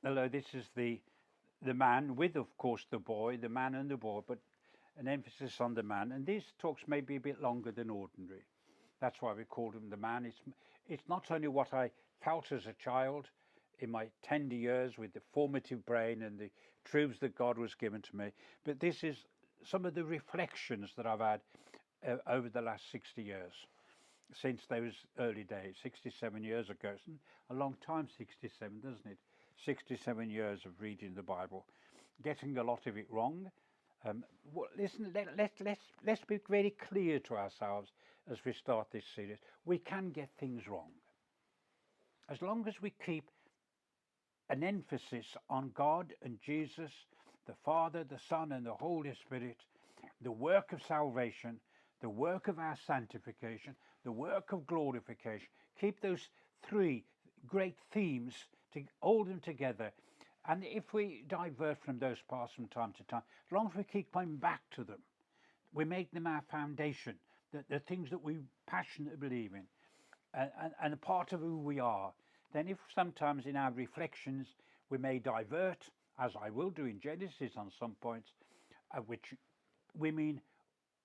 Although this is the man with, of course, the boy, the man and the boy, but an emphasis on the man. And these talks may be a bit longer than ordinary. That's why we called him the man. It's not only what I felt as a child in my tender years with the formative brain and the truths that God was given to me, but this is some of the reflections that I've had over the last 60 years, since those early days, 67 years ago. It's a long time, 67, doesn't it? 67 years of reading the Bible, getting a lot of it wrong. Listen, let's be very clear to ourselves as we start this series. We can get things wrong. As long as we keep an emphasis on God and Jesus, the Father, the Son, and the Holy Spirit, the work of salvation, the work of our sanctification, the work of glorification. Keep those three great themes, to hold them together. And if we divert from those paths from time to time, as long as we keep coming back to them, we make them our foundation, the things that we passionately believe in, and a part of who we are. Then if sometimes in our reflections we may divert, as I will do in Genesis on some points, which we mean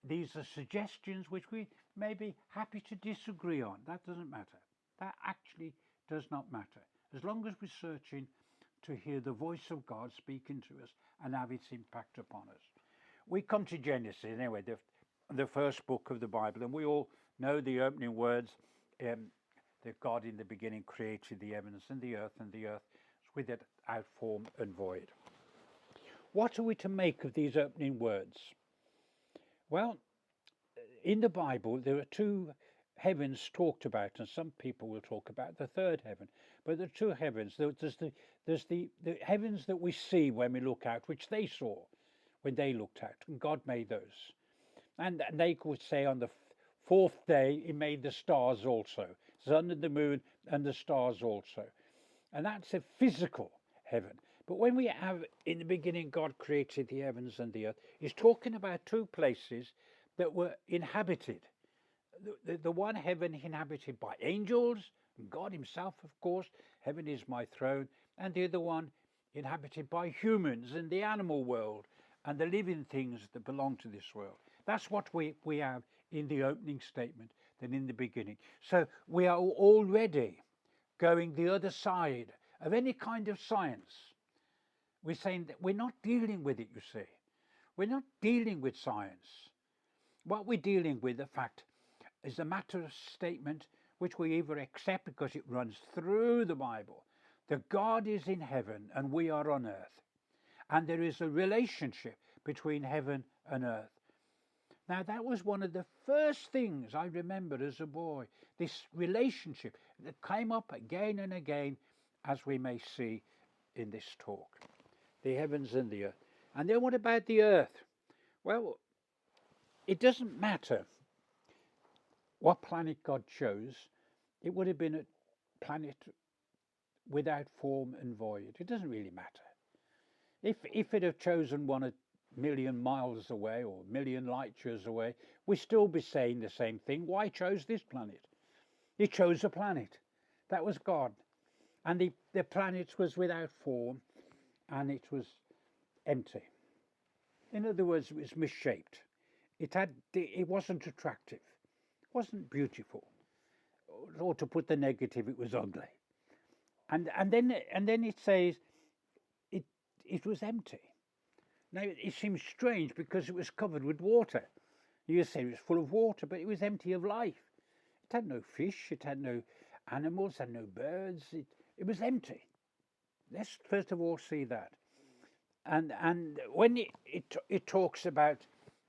these are suggestions which we may be happy to disagree on. That doesn't matter. That actually does not matter. As long as we're searching to hear the voice of God speaking to us and have its impact upon us. We come to Genesis, anyway, the first book of the Bible, and we all know the opening words, that God in the beginning created the heavens and the earth was without form and void. What are we to make of these opening words? Well, in the Bible, there are two heavens talked about, and some people will talk about the third heaven. But the two heavens, there's the heavens that we see when we look out, which they saw when they looked out, and God made those. And they could say on the fourth day, He made the stars also, sun and the moon and the stars also. And that's a physical heaven. But when we have, in the beginning, God created the heavens and the earth, He's talking about two places that were inhabited. The one heaven inhabited by angels, God Himself, of course, heaven is my throne, and the other one inhabited by humans and the animal world and the living things that belong to this world. That's what we have in the opening statement, than in the beginning. So we are already going the other side of any kind of science. We're saying that we're not dealing with it, you see. We're not dealing with science. What we're dealing with, the fact, is a matter of statement which we either accept because it runs through the Bible, that God is in heaven and we are on earth. And there is a relationship between heaven and earth. Now, that was one of the first things I remembered as a boy, this relationship that came up again and again, as we may see in this talk. The heavens and the earth. And then what about the earth? Well, it doesn't matter what planet God chose. It would have been a planet without form and void. It doesn't really matter. If it had chosen one a million miles away or a million light years away, we'd still be saying the same thing. Why chose this planet? He chose a planet. That was God. And the planet was without form and it was empty. In other words, it was misshaped. It wasn't attractive. It wasn't beautiful. Or to put the negative, it was ugly. And then it says it it was empty. Now it seems strange because it was covered with water. You say it was full of water, but it was empty of life. It had no fish, it had no animals, it had no birds. It was empty. Let's first of all see that. And when it talks about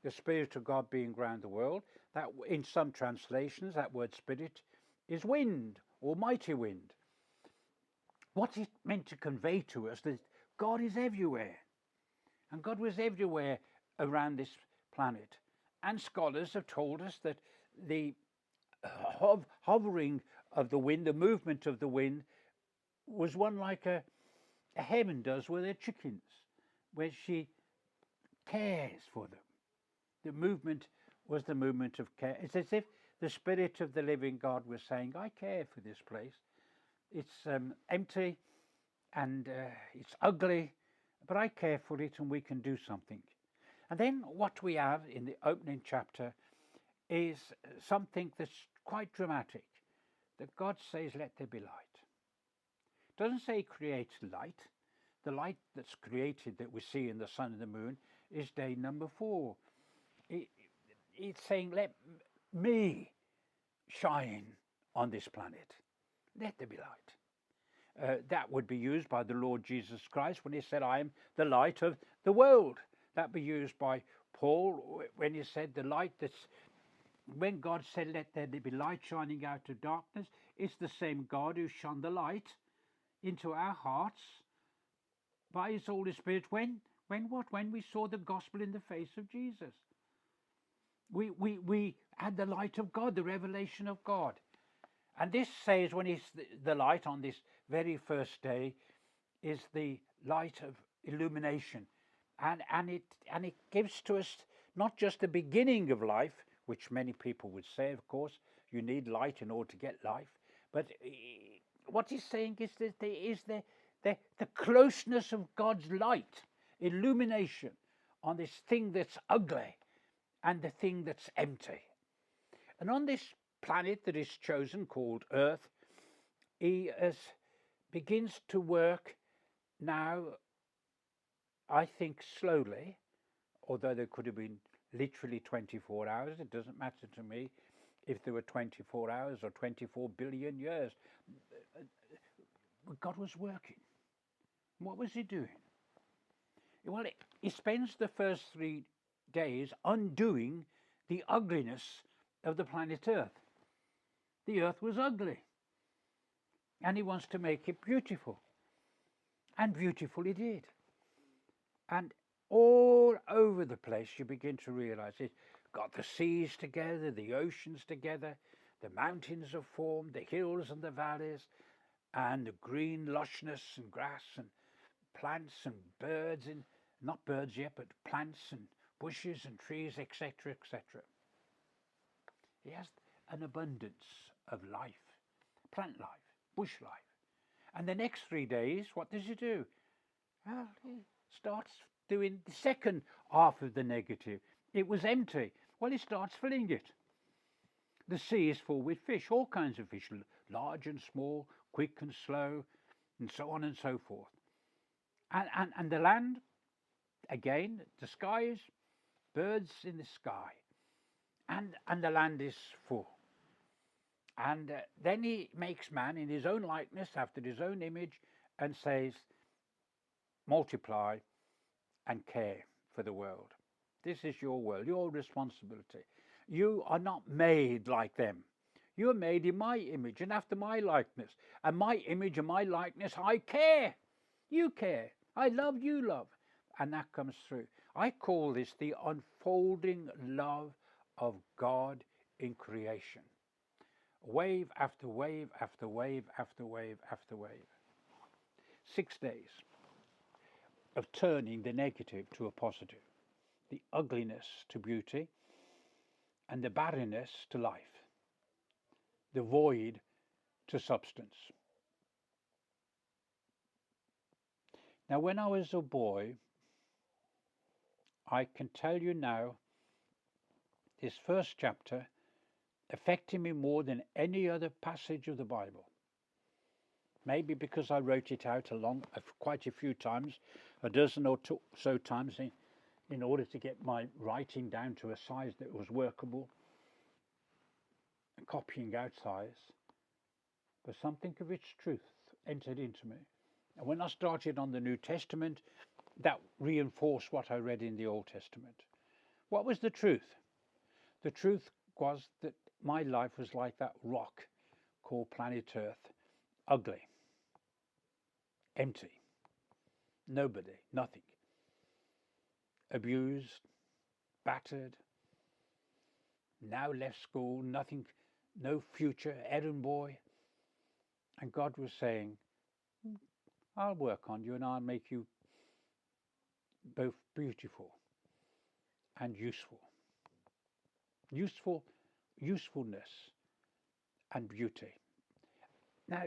the Spirit of God being round the world, that in some translations that word Spirit is wind or mighty wind. What it meant to convey to us that God is everywhere, and God was everywhere around this planet. And scholars have told us that the hovering of the wind, the movement of the wind, was one like a hen does with her chickens, where she cares for them. The movement was the movement of care. It's as if the Spirit of the living God was saying, I care for this place. It's empty and it's ugly, but I care for it and we can do something. And then what we have in the opening chapter is something that's quite dramatic, that God says, let there be light. It doesn't say he creates light. The light that's created that we see in the sun and the moon is day number 4. It's saying, let me shine on this planet. Let there be light. That would be used by the Lord Jesus Christ when he said, I am the light of the world. That would be used by Paul when he said the light that's, when God said, let there be light shining out of darkness, it's the same God who shone the light into our hearts by his Holy Spirit. When what? When we saw the gospel in the face of Jesus. We had the light of God, the revelation of God. And this says, when it's the light on this very first day, is the light of illumination. And it gives to us not just the beginning of life, which many people would say, of course, you need light in order to get life. But what he's saying is that there is the closeness of God's light, illumination on this thing that's ugly and the thing that's empty. And on this planet that is chosen, called Earth, he begins to work now, I think slowly, although there could have been literally 24 hours. It doesn't matter to me if there were 24 hours or 24 billion years. But God was working. What was he doing? Well, he spends the first 3 days undoing the ugliness of the planet Earth. The Earth was ugly, and he wants to make it beautiful. And beautiful it did. And all over the place you begin to realize it got the seas together, the oceans together, the mountains are formed, the hills and the valleys, and the green lushness and grass and plants and birds, and not birds yet, but plants and bushes and trees, etc., etc. He has an abundance of life, plant life, bush life. And the next 3 days, what does he do? Well, he starts doing the second half of the negative. It was empty. Well, he starts filling it. The sea is full with fish, all kinds of fish, large and small, quick and slow, and so on and so forth. And the land, again, the skies, birds in the sky, and the land is full. And then he makes man in his own likeness, after his own image, and says, multiply and care for the world. This is your world, your responsibility. You are not made like them. You are made in my image and after my likeness. And my image and my likeness, I care. You care. I love, you love. And that comes through. I call this the unfolding love of God in creation. Wave after wave after wave after wave after wave. 6 days of turning the negative to a positive, the ugliness to beauty, and the barrenness to life, the void to substance. Now, when I was a boy, I can tell you now, this first chapter affected me more than any other passage of the Bible. Maybe because I wrote it out quite a few times, a dozen or so times, in order to get my writing down to a size that was workable, copying out size. But something of its truth entered into me. And when I started on the New Testament, that reinforced what I read in the Old Testament. What was the truth? The truth was that my life was like that rock called planet Earth, ugly, empty, nobody, nothing, abused, battered, now left school, nothing, no future, errand boy. And God was saying, I'll work on you and I'll make you both beautiful and useful. Usefulness and beauty. Now,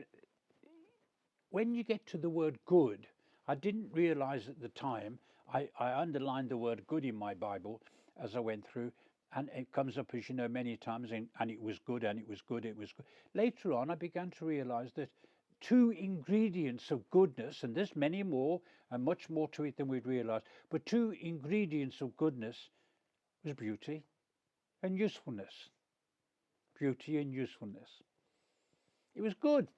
when you get to the word good, I didn't realize at the time, I underlined the word good in my Bible as I went through, and it comes up, as you know, many times, and it was good, and it was good, it was good. Later on, I began to realize that two ingredients of goodness, and there's many more and much more to it than we'd realize, but two ingredients of goodness was beauty and usefulness. Beauty and usefulness. It was good.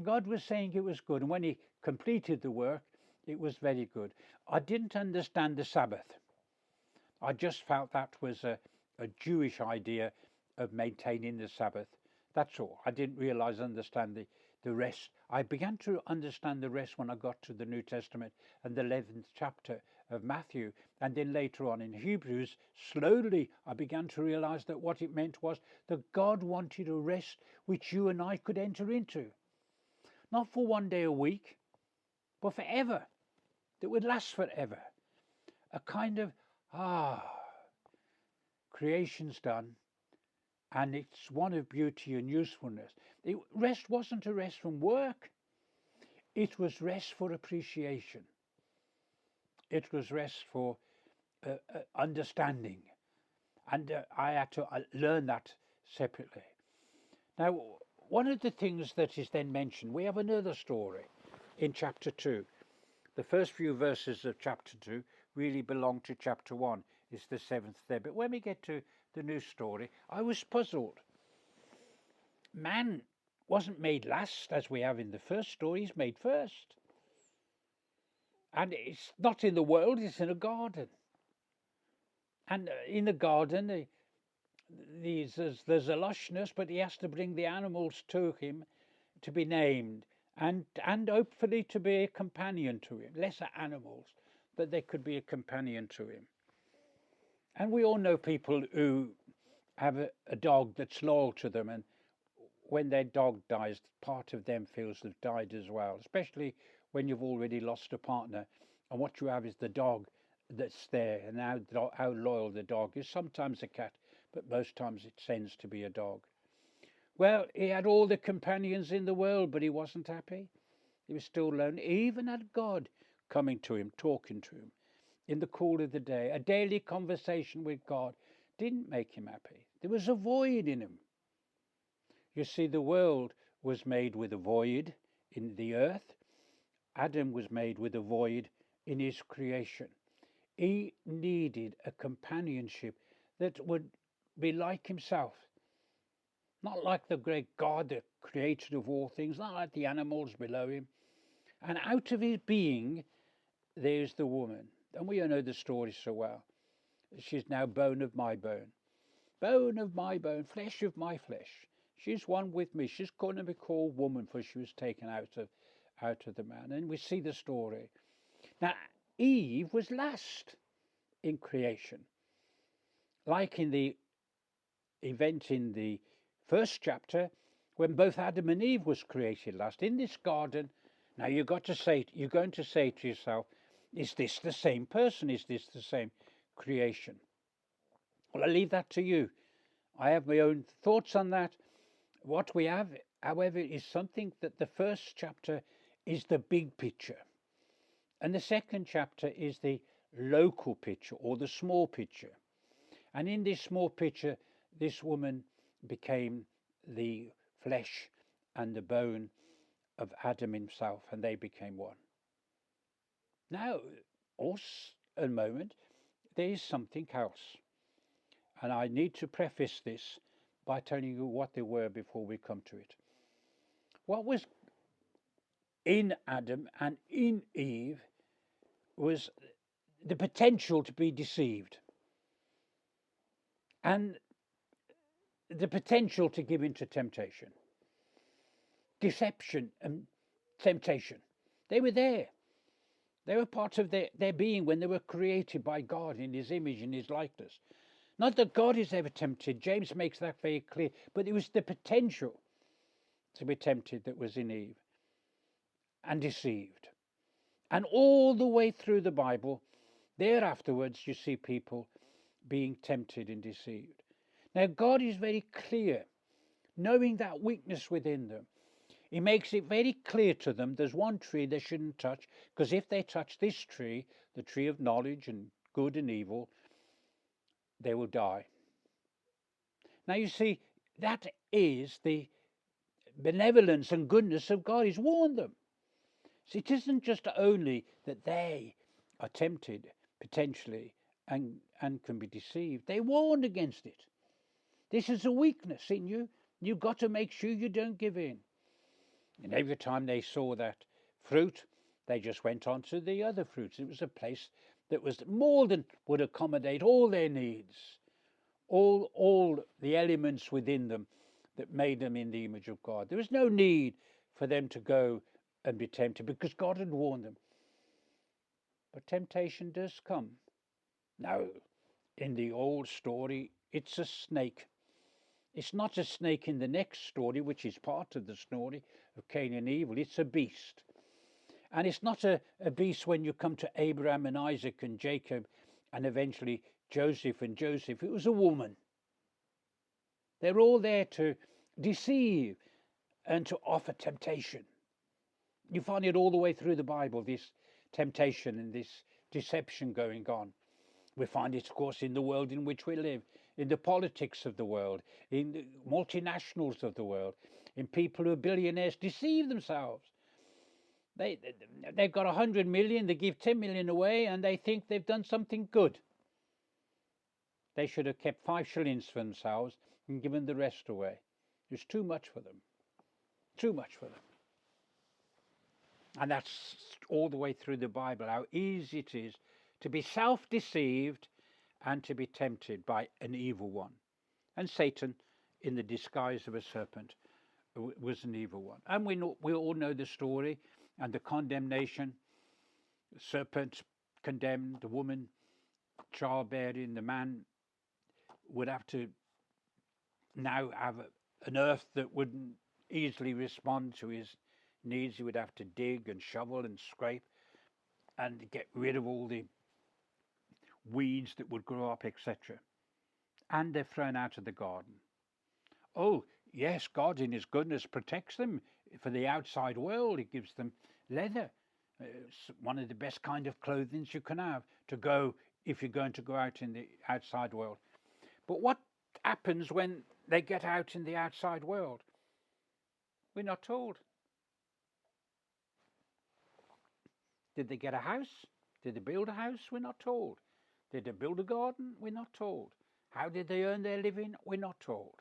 God was saying it was good, and when he completed the work, it was very good. I didn't understand the Sabbath. I just felt that was a Jewish idea of maintaining the Sabbath. That's all. I didn't understand the rest. I began to understand the rest when I got to the New Testament and the 11th chapter of Matthew. And then later on in Hebrews, slowly I began to realize that what it meant was that God wanted a rest which you and I could enter into. Not for one day a week, but forever. That would last forever. A kind of, creation's done, and it's one of beauty and usefulness. Rest wasn't a rest from work. It was rest for appreciation. It was rest for understanding. And I had to learn that separately. Now, one of the things that is then mentioned, we have another story in chapter 2. The first few verses of chapter 2 really belong to chapter 1. It's the 7th there. But when we get to the new story, I was puzzled. Man wasn't made last, as we have in the first story. He's made first. And it's not in the world, it's in a garden. And in the garden, there's a lushness, but he has to bring the animals to him to be named, and hopefully to be a companion to him. Lesser animals, but they could be a companion to him. And we all know people who have a dog that's loyal to them, and when their dog dies, part of them feels they've died as well, especially when you've already lost a partner, and what you have is the dog that's there, and how loyal the dog is. Sometimes a cat, but most times it tends to be a dog. Well, he had all the companions in the world, but he wasn't happy. He was still lonely. He even had God coming to him, talking to him in the cool of the day. A daily conversation with God didn't make him happy. There was a void in him. You see, the world was made with a void in the earth. Adam was made with a void in his creation. He needed a companionship that would be like himself. Not like the great God, the creator of all things, not like the animals below him. And out of his being, there's the woman. And we all know the story so well. She's now bone of my bone, flesh of my flesh. She's one with me. She's going to be called woman, for she was taken out of the man. And we see the story. Now, Eve was last in creation. Like in the event in the first chapter, when both Adam and Eve was created last in this garden. Now you're going to say to yourself, is this the same person? Is this the same creation? Well, I leave that to you. I have my own thoughts on that. What we have, however, is something that the first chapter is the big picture, and the second chapter is the local picture or the small picture. And in this small picture, this woman became the flesh and the bone of Adam himself, and they became one. Now, also a moment, there is something else. And I need to preface this by telling you what they were before we come to it. What was in Adam and in Eve was the potential to be deceived and the potential to give into temptation. Deception and temptation. They were there. They were part of their being when they were created by God in his image and his likeness. Not that God is ever tempted. James makes that very clear. But it was the potential to be tempted that was in Eve and deceived. And all the way through the Bible, there afterwards, you see people being tempted and deceived. Now, God is very clear, knowing that weakness within them. He makes it very clear to them there's one tree they shouldn't touch, because if they touch this tree, the tree of knowledge and good and evil, they will die. Now you see, that is the benevolence and goodness of God. He's warned them. So it isn't just only that they are tempted potentially and can be deceived. They warned against it. This is a weakness in you. You've got to make sure you don't give in. And every time they saw that fruit, they just went on to the other fruits. It was a place that was more than would accommodate all their needs, all the elements within them that made them in the image of God. There was no need for them to go and be tempted because God had warned them. But temptation does come. Now, in the old story, it's a snake. It's not a snake in the next story, which is part of the story of Cain and Abel. It's a beast. And it's not a beast when you come to Abraham and Isaac and Jacob and eventually Joseph and Joseph. It was a woman. They're all there to deceive and to offer temptation. You find it all the way through the Bible, this temptation and this deception going on. We find it, of course, in the world in which we live, in the politics of the world, in the multinationals of the world, in people who are billionaires deceive themselves. They've got 100 million, they give 10 million away, and they think they've done something good. They should have kept 5 shillings for themselves and given the rest away. It's too much for them. Too much for them. And that's all the way through the Bible, how easy it is to be self-deceived and to be tempted by an evil one. And Satan, in the disguise of a serpent, was an evil one. And we all know the story and the condemnation. The serpent condemned, the woman childbearing, the man would have to now have an earth that wouldn't easily respond to his needs. He would have to dig and shovel and scrape and get rid of all the weeds that would grow up, etc. And they're thrown out of the garden. Oh, yes, God in his goodness protects them for the outside world. He gives them leather. It's one of the best kind of clothing you can have to go if you're going to go out in the outside world. But what happens when they get out in the outside world? We're not told. Did they get a house? Did they build a house? We're not told. Did they build a garden? We're not told. How did they earn their living? We're not told.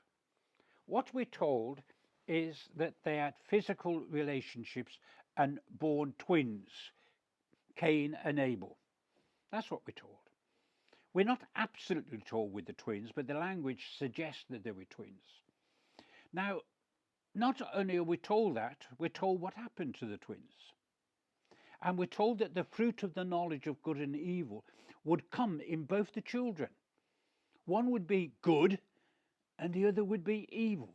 What we're told is that they had physical relationships and born twins, Cain and Abel. That's what we're told. We're not absolutely told with the twins, but the language suggests that they were twins. Now, not only are we told that, we're told what happened to the twins. And we're told that the fruit of the knowledge of good and evil would come in both the children. One would be good and the other would be evil.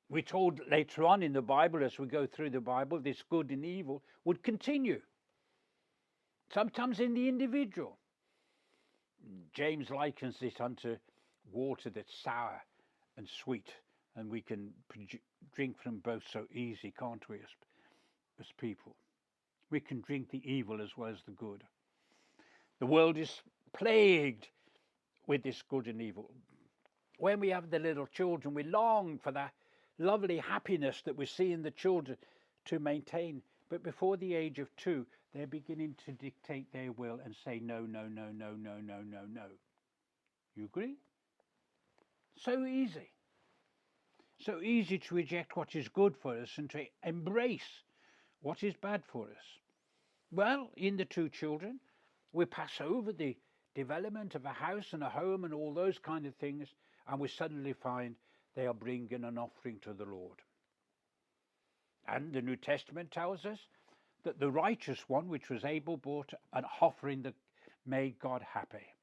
We're told later on in the Bible, as we go through the Bible, this good and evil would continue. Sometimes in the individual. James likens it unto water that's sour and sweet, and we can drink from both so easy, can't we, as people? We can drink the evil as well as the good. The world is plagued with this good and evil. When we have the little children, we long for that lovely happiness that we see in the children to maintain. But before the age of 2, they're beginning to dictate their will and say no, no, no, no, no, no, no, no. You agree? So easy. So easy to reject what is good for us and to embrace what is bad for us. Well, in the 2 children, we pass over the development of a house and a home and all those kind of things, and we suddenly find they are bringing an offering to the Lord. And the New Testament tells us that the righteous one, which was Abel, brought an offering that made God happy,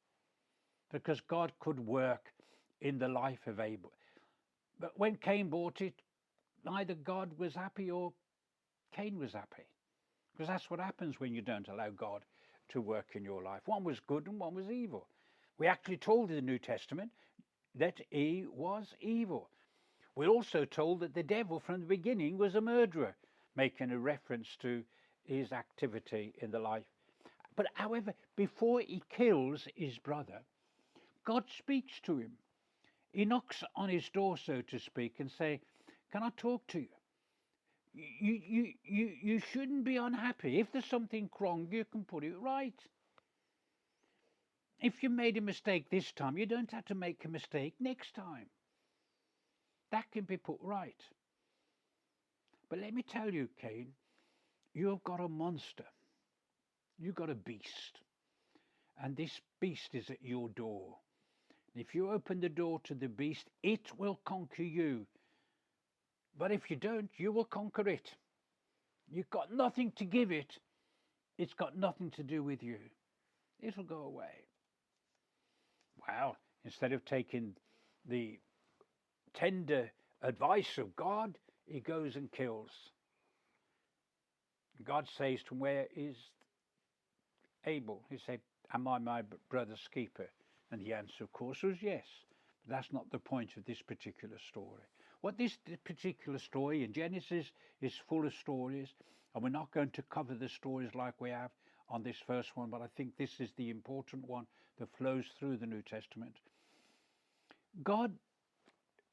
because God could work in the life of Abel. But when Cain brought it, neither God was happy or Cain was happy, because that's what happens when you don't allow God to work in your life. One was good and one was evil. We actually told in the New Testament that he was evil. We're also told that the devil from the beginning was a murderer, making a reference to his activity in the life. But however, before he kills his brother, God speaks to him. He knocks on his door, so to speak, and say, "Can I talk to you? You shouldn't be unhappy. If there's something wrong, you can put it right. If you made a mistake this time, you don't have to make a mistake next time. That can be put right." But let me tell you, Cain, you've got a monster. You've got a beast. And this beast is at your door. If you open the door to the beast, it will conquer you. But if you don't, you will conquer it. You've got nothing to give it. It's got nothing to do with you. It'll go away. Well, instead of taking the tender advice of God, he goes and kills. God says to him, "Where is Abel?" He said, "Am I my brother's keeper?" And the answer, of course, was yes. But that's not the point of this particular story. What this particular story in Genesis is full of stories, and we're not going to cover the stories like we have on this first one, but I think this is the important one that flows through the New Testament. God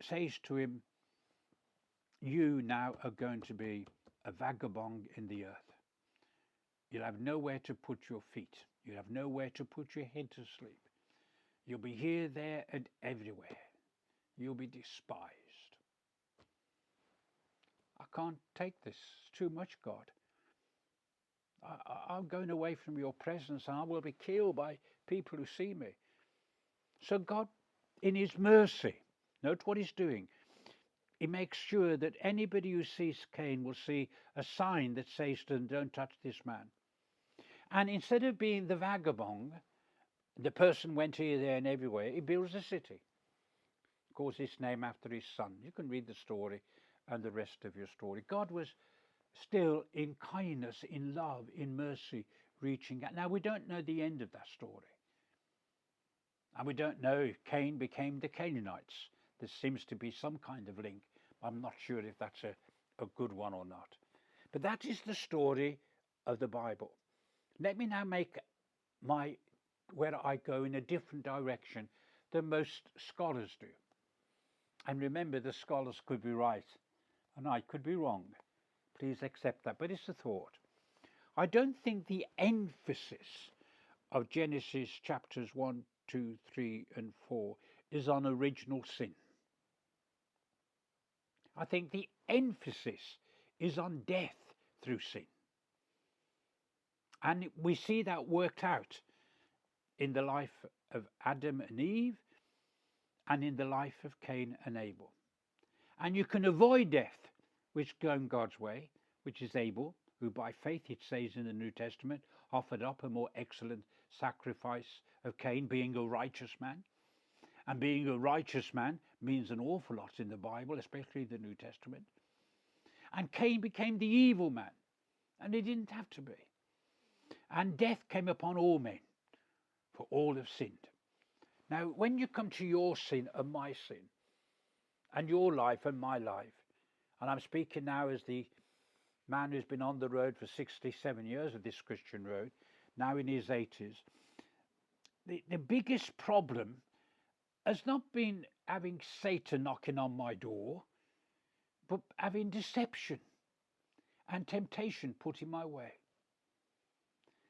says to him, "You now are going to be a vagabond in the earth. You'll have nowhere to put your feet. You'll have nowhere to put your head to sleep. You'll be here, there, and everywhere. You'll be despised." I can't take this. It's too much, God. I'm going away from your presence, and I will be killed by people who see me. So God, in his mercy, note what he's doing. He makes sure that anybody who sees Cain will see a sign that says to them, "Don't touch this man." And instead of being the vagabond, the person went here, there, and everywhere, he builds a city. Calls its name after his son. You can read the story and the rest of your story. God was still in kindness, in love, in mercy, reaching out. Now, we don't know the end of that story. And we don't know if Cain became the Canaanites. There seems to be some kind of link. I'm not sure if that's a good one or not. But that is the story of the Bible. Let me now make where I go in a different direction than most scholars do. And remember, the scholars could be right and I could be wrong. Please accept that, but it's a thought. I don't think the emphasis of Genesis chapters 1, 2, 3, and 4 is on original sin. I think the emphasis is on death through sin. And we see that worked out in the life of Adam and Eve and in the life of Cain and Abel. And you can avoid death, which going God's way, which is Abel, who by faith, it says in the New Testament, offered up a more excellent sacrifice of Cain, being a righteous man. And being a righteous man means an awful lot in the Bible, especially the New Testament. And Cain became the evil man, and he didn't have to be. And death came upon all men, for all have sinned. Now, when you come to your sin and my sin, and your life and my life, and I'm speaking now as the man who's been on the road for 67 years of this Christian road, now in his 80s, the biggest problem has not been having Satan knocking on my door, but having deception and temptation put in my way.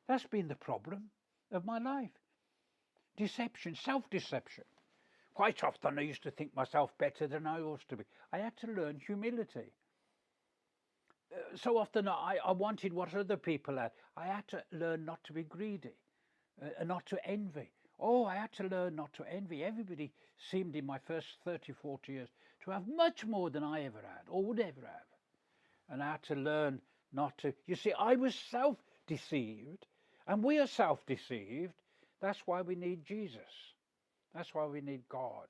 That's been the problem of my life. Deception, self-deception. Quite often I used to think myself better than I ought to be. I had to learn humility. So often I wanted what other people had. I had to learn not to be greedy, not to envy. Oh, I had to learn not to envy. Everybody seemed in my first 30, 40 years to have much more than I ever had or would ever have. And I had to learn not to. You see, I was self-deceived, and we are self-deceived. That's why we need Jesus. That's why we need God.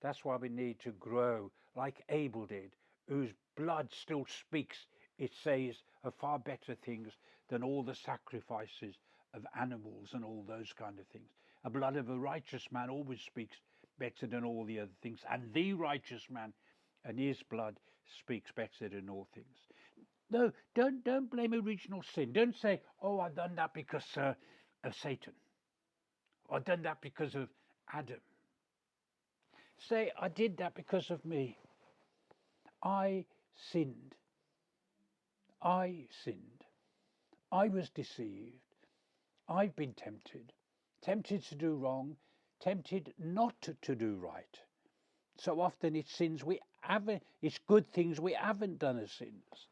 That's why we need to grow like Abel did, whose blood still speaks, it says, of far better things than all the sacrifices of animals and all those kind of things. The blood of a righteous man always speaks better than all the other things. And the righteous man and his blood speaks better than all things. No, don't blame original sin. Don't say, "Oh, I've done that because of Satan, or I've done that because of Adam." Say, "I did that because of me. I sinned. I sinned. I was deceived. I've been tempted to do wrong, tempted not to do right. So often it's sins we haven't, it's good things we haven't done as sins."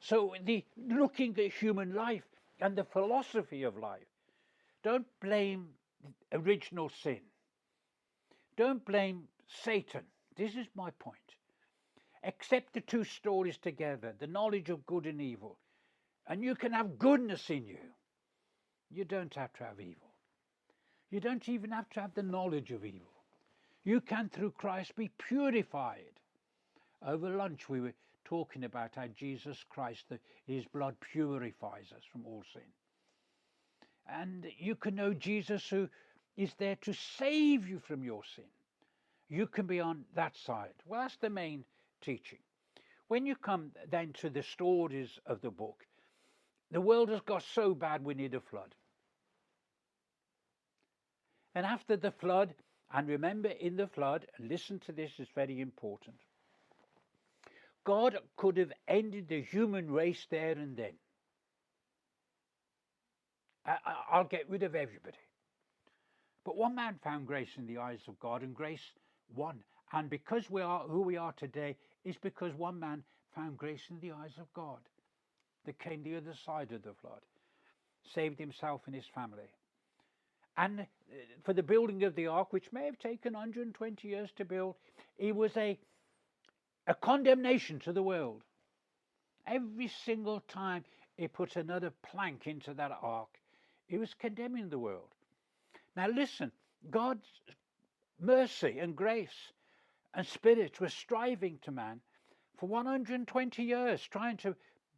So the looking at human life and the philosophy of life, don't blame original sin. Don't blame Satan. This is my point. Accept the two stories together, the knowledge of good and evil, and you can have goodness in you. You don't have to have evil. You don't even have to have the knowledge of evil. You can, through Christ, be purified. Over lunch, we were talking about how Jesus Christ, his blood purifies us from all sin. And you can know Jesus, who is there to save you from your sin. You can be on that side. Well, that's the main teaching. When you come then to the stories of the book, the world has got so bad we need a flood. And after the flood, and remember in the flood, and listen to this, it's very important. God could have ended the human race there and then. I'll get rid of everybody. But one man found grace in the eyes of God, and grace won. And because we are who we are today, is because one man found grace in the eyes of God, that came the other side of the flood, saved himself and his family. And for the building of the ark, which may have taken 120 years to build, it was a condemnation to the world. Every single time he put another plank into that ark, he was condemning the world. Now listen, God's mercy and grace and spirit were striving to man for 120 years, trying to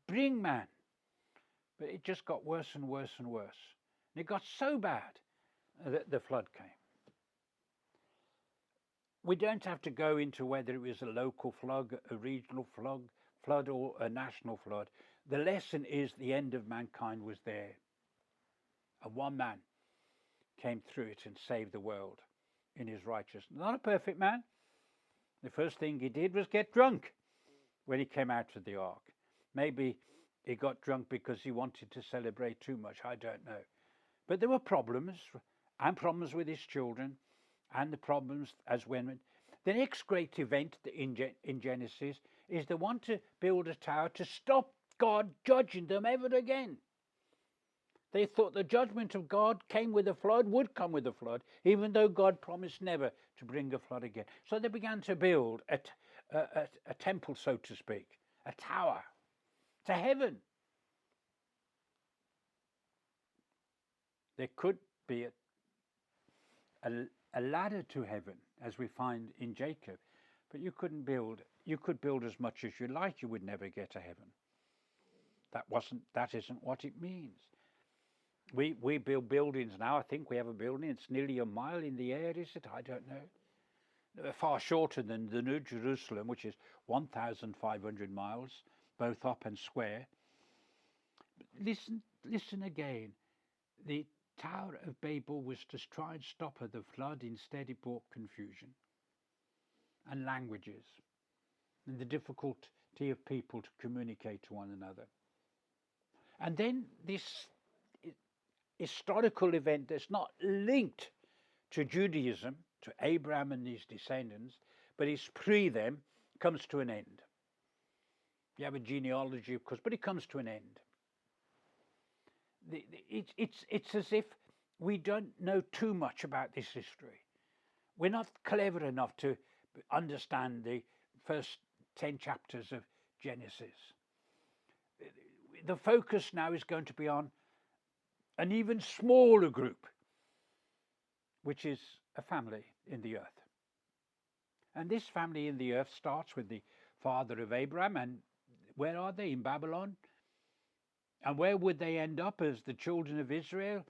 bring man. But it just got worse and worse and worse. And it got so bad that the flood came. We don't have to go into whether it was a local flood, a regional flood, or a national flood. The lesson is the end of mankind was there. And one man came through it and saved the world in his righteousness. Not a perfect man. The first thing he did was get drunk when he came out of the ark. Maybe he got drunk because he wanted to celebrate too much. I don't know. But there were problems, and problems with his children, and the problems as when. The next great event in Genesis is they want to build a tower to stop God judging them ever again. They thought the judgment of God came with a flood, would come with a flood, even though God promised never to bring a flood again. So they began to build a temple, so to speak, a tower to heaven. There could be a ladder to heaven, as we find in Jacob, but you couldn't build. You could build as much as you like, you would never get to heaven. That isn't what it means. We build buildings now. I think we have a building. It's nearly a mile in the air, is it? I don't know. Far shorter than the New Jerusalem, which is 1,500 miles, both up and square. Listen again. The Tower of Babel was to try and stop the flood. Instead, it brought confusion and languages and the difficulty of people to communicate to one another. And then this historical event that's not linked to Judaism, to Abraham and his descendants, but is pre them, comes to an end. You have a genealogy, of course, but it comes to an end. It's as if we don't know too much about this history. We're not clever enough to understand the first 10 chapters of Genesis. The focus now is going to be on an even smaller group, which is a family in the earth. And this family in the earth starts with the father of Abraham. And where are they? In Babylon. And where would they end up as the children of Israel?